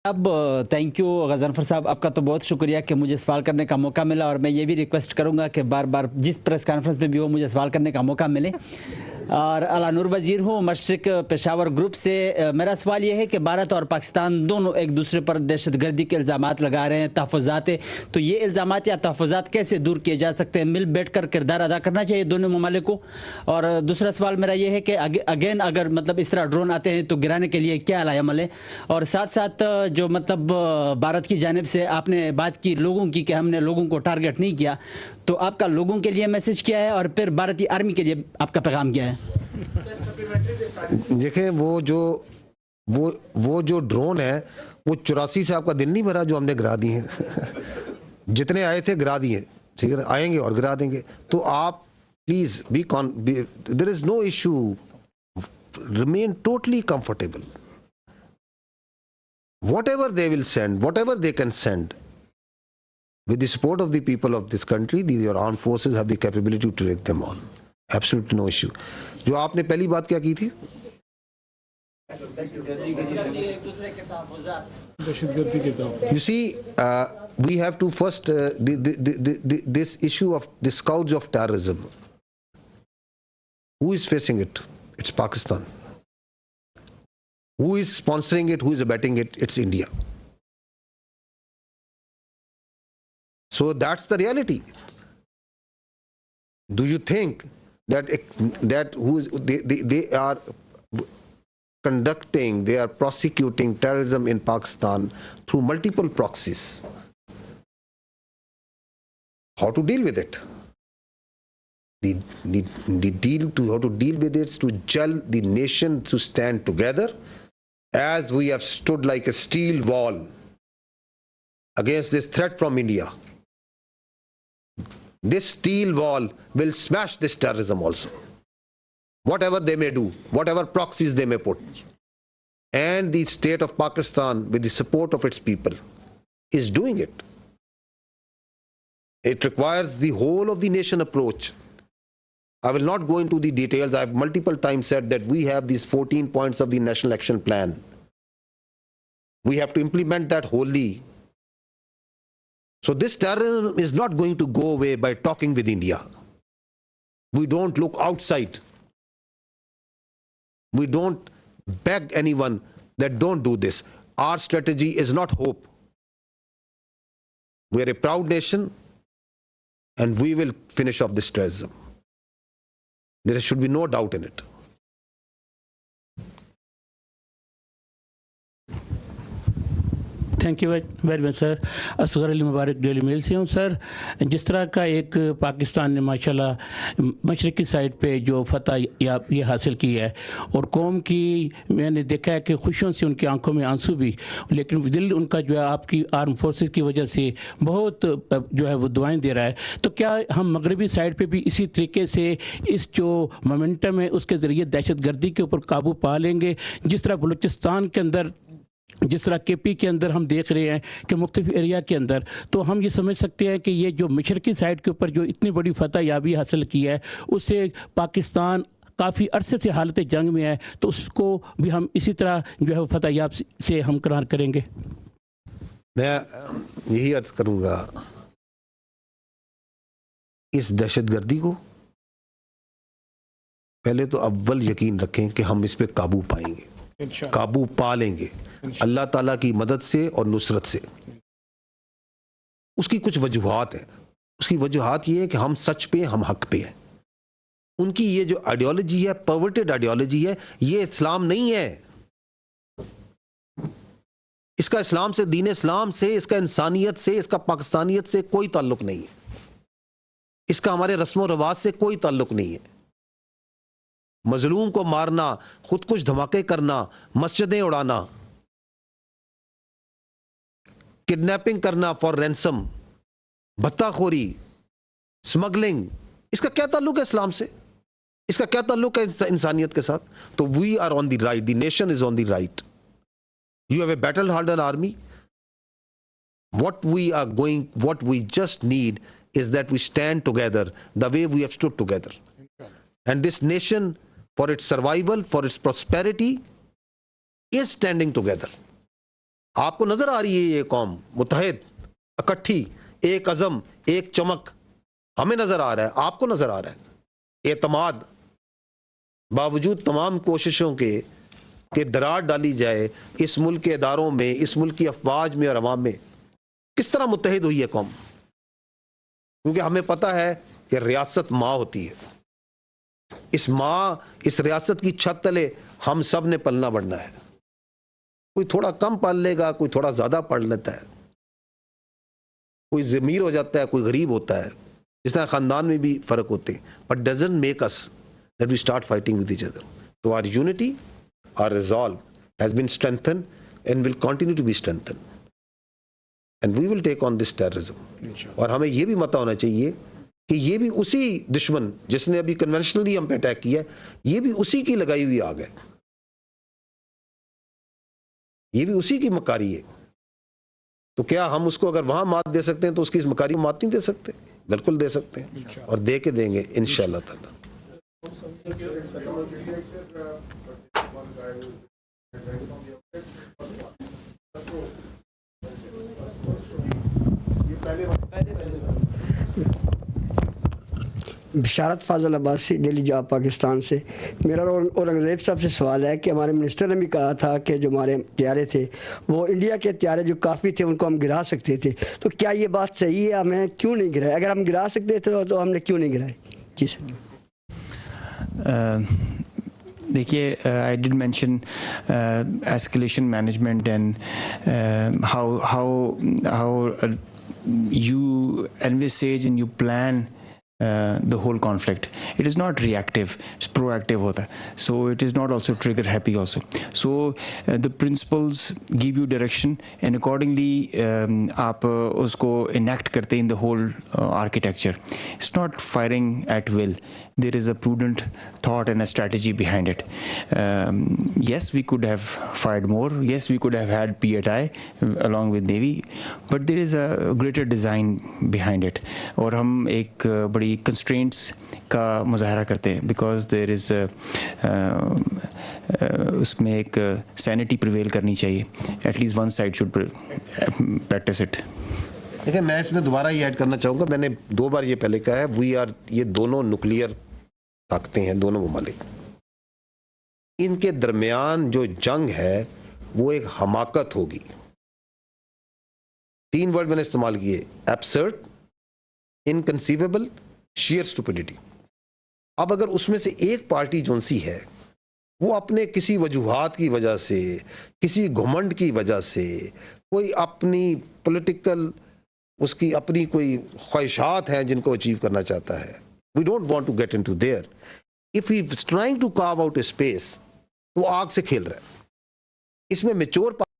اب thank you Ghazanfar صاحب، آپ کا تو بہت شکریہ کہ مجھے سوال کرنے کا موقع ملا، اور میں یہ بھی ریکویسٹ کروں گا کہ بار بار جس پریس کانفرنس میں بھی ہو مجھے سوال کرنے کا موقع ملے. اور اعلیٰ نور وزیر ہوں مشرق پشاور گروپ سے. میرا سوال یہ ہے کہ بھارت اور پاکستان دونوں ایک دوسرے پر دہشت گردی کے الزامات لگا رہے ہیں، تحفظات ہیں، تو یہ الزامات یا تحفظات کیسے دور کیے جا سکتے ہیں؟ مل بیٹھ کر کردار ادا کرنا چاہیے دونوں ممالک کو. اور دوسرا سوال میرا یہ ہے کہ اگین اگر مطلب اس طرح ڈرون آتے ہیں تو گرانے کے لیے کیا عمل ہے؟ اور ساتھ ساتھ جو مطلب بھارت کی جانب سے آپ نے بات کی لوگوں کی کہ ہم نے لوگوں کو ٹارگٹ نہیں کیا، تو آپ کا لوگوں کے لیے میسج کیا ہے، اور پھر بھارتی آرمی کے لیے آپ کا پیغام کیا ہے؟ دیکھیں وہ جو ڈرون ہے وہ 84 سے آپ کا دل نہیں بھرا جو ہم نے گرا دی ہیں. جتنے آئے تھے گرا دیے، ٹھیک ہے، آئیں گے اور گرا دیں گے. تو آپ please there is no issue, remain totally comfortable. Whatever they will send, whatever they can send, with the support of the people of this country, your armed forces have the capability to take them on. Absolutely no issue. جو آپ نے پہلی بات کیا کی تھی؟ You see, we have to first, this issue of the scourge of terrorism, who is facing it? It's Pakistan. Who is sponsoring it? Who is abetting it? It's India. So that's the reality. Do you think that they are conducting, they are prosecuting terrorism in Pakistan through multiple proxies? How to deal with it? The deal to how to deal with it is to gel the nation to stand together. As we have stood like a steel wall against this threat from India, this steel wall will smash this terrorism also. Whatever they may do, whatever proxies they may put. And the state of Pakistan, with the support of its people, is doing it. It requires the whole of the nation approach. I will not go into the details. I have multiple times said that we have these 14 points of the National Action Plan. We have to implement that wholly. So this terrorism is not going to go away by talking with India. We don't look outside. We don't beg anyone that don't do this. Our strategy is not hope. We are a proud nation and we will finish off this terrorism. There should be no doubt in it. Thank you very much sir. Asghar Ali Mubarak Daily Mail سے ہوں. سر جس طرح کا ایک پاکستان نے ماشاءاللہ مشرقی side پہ جو فتح یہ حاصل کی ہے، اور قوم کی میں نے دیکھا ہے کہ خوشیوں سے ان کی آنکھوں میں آنسو بھی، لیکن دل ان کا جو ہے آپ کی آرم فورسز کی وجہ سے بہت جو ہے وہ دعائیں دے رہا ہے. تو کیا ہم مغربی سائڈ پہ بھی اسی طریقے سے اس جو مومنٹم ہے اس کے ذریعے دہشت گردی کے اوپر قابو پا لیں گے، جس طرح بلوچستان کے اندر، جس طرح کے پی کے اندر ہم دیکھ رہے ہیں کہ مختلف ایریا کے اندر، تو ہم یہ سمجھ سکتے ہیں کہ یہ جو مشرقی سائڈ کے اوپر جو اتنی بڑی فتح یابی حاصل کی ہے، اس سے پاکستان کافی عرصے سے حالت جنگ میں ہے، تو اس کو بھی ہم اسی طرح جو ہے فتح یاب سے ہمکنار کریں گے؟ میں یہی عرض کروں گا، اس دہشت گردی کو پہلے تو اول یقین رکھیں کہ ہم اس پہ قابو پائیں گے، قابو پا لیں گے اللہ تعالیٰ کی مدد سے اور نصرت سے. اس کی کچھ وجوہات ہیں. اس کی وجوہات یہ ہے کہ ہم سچ پہ، ہم حق پہ ہیں. ان کی یہ جو آئیڈیالوجی ہے، پرورٹڈ آئیڈیالوجی ہے، یہ اسلام نہیں ہے. اس کا اسلام سے، دین اسلام سے، اس کا انسانیت سے، اس کا پاکستانیت سے کوئی تعلق نہیں ہے. اس کا ہمارے رسم و رواج سے کوئی تعلق نہیں ہے. مظلوم کو مارنا، خود کش دھماکے کرنا، مسجدیں اڑانا، کڈنیپنگ کرنا فار رینسم، بھتہ خوری، سمگلنگ، اس کا کیا تعلق ہے اسلام سے؟ اس کا کیا تعلق ہے انسانیت کے ساتھ؟ تو we are on the right, the nation is on the right. You have a battle hardened army. what we just need is that we stand together the way we have stood together. And this nation, for its survival, for its prosperity, is standing together. آپ کو نظر آ رہی ہے یہ قوم متحد, اکٹھی, ایک عزم, ایک چمک, ہمیں نظر آ رہا ہے, آپ کو نظر آ رہا ہے. اعتماد باوجود تمام کوششوں کے کہ دراڑ ڈالی جائے اس ملک کے اداروں میں, اس ملک کی افواج میں اور عوام میں, کس طرح متحد ہوئی ہے قوم. کیونکہ ہمیں پتہ ہے کہ ریاست ماں ہوتی ہے. اس ماں, اس ریاست کی چھت تلے ہم سب نے پلنا بڑھنا ہے. کوئی تھوڑا کم پال لے گا, کوئی تھوڑا زیادہ پڑھ لیتا ہے, کوئی امیر ہو جاتا ہے, کوئی غریب ہوتا ہے, جس طرح خاندان میں بھی فرق ہوتے ہیں. But doesn't make us that we start fighting with each other. تو our unity, our resolve has been strengthen and will continue to be strengthen and we will take on this terrorism. اور ہمیں یہ بھی پتہ ہونا چاہیے کہ یہ بھی اسی دشمن جس نے ابھی کنونشنلی ہم پہ اٹیک کیا ہے, یہ بھی اسی کی لگائی ہوئی آگ ہے, یہ بھی اسی کی مکاری ہے. تو کیا ہم اس کو اگر وہاں مات دے سکتے ہیں تو اس کی اس مکاری کو مات نہیں دے سکتے؟ بالکل دے سکتے ہیں, اور دے کے دیں گے انشاءاللہ تعالی. بشارت فاضل عباسی, ڈیلی جاب پاکستان سے. میرا اورنگزیب صاحب سے سوال ہے کہ ہمارے منسٹر نے بھی کہا تھا کہ جو ہمارے طیارے تھے وہ انڈیا کے طیارے جو کافی تھے ان کو ہم گرا سکتے تھے, تو کیا یہ بات صحیح ہے؟ ہمیں کیوں نہیں گرائے؟ اگر ہم گرا سکتے تھے تو ہم نے کیوں نہیں گرائے؟ جی سر. دیکھیے, I did mention escalation management and how you envisage and you plan the whole conflict. It is not reactive, it's proactive hota hai. So it is not also trigger happy also. So the principles give you direction and accordingly aap usko enact karte in the whole architecture. It's not firing at will. There is a prudent thought and a strategy behind it. Yes, we could have fired more. Yes, we could have had PATI along with Navy, but there is a greater design behind it. اور ہم ایک بڑی constraints کا مظاہرہ کرتے ہیں because there is اس میں ایک sanity prevail کرنی چاہیے. At least one side should practice it. دیکھیں, میں اس میں دوبارہ یہ ایڈ کرنا چاہوں گا, میں نے 2 بار یہ پہلے کہا ہے, یہ دونوں نیوکلیئر طاقتیں ہیں, دونوں ممالک. ان کے درمیان جو جنگ ہے وہ ایک حماقت ہوگی. 3 ورڈ میں نے استعمال کیے, ایبسرڈ, انکنسیویبل, شیئر اسٹوپڈیٹی. اب اگر اس میں سے ایک پارٹی جون سی ہے وہ اپنے کسی وجوہات کی وجہ سے, کسی گھمنڈ کی وجہ سے, کوئی اپنی پولیٹیکل, اس کی اپنی کوئی خواہشات ہیں جن کو اچیو کرنا چاہتا ہے, we don't want to get into there. If he is trying to carve out a space, تو آگ سے کھیل رہا ہے. اس میں میچور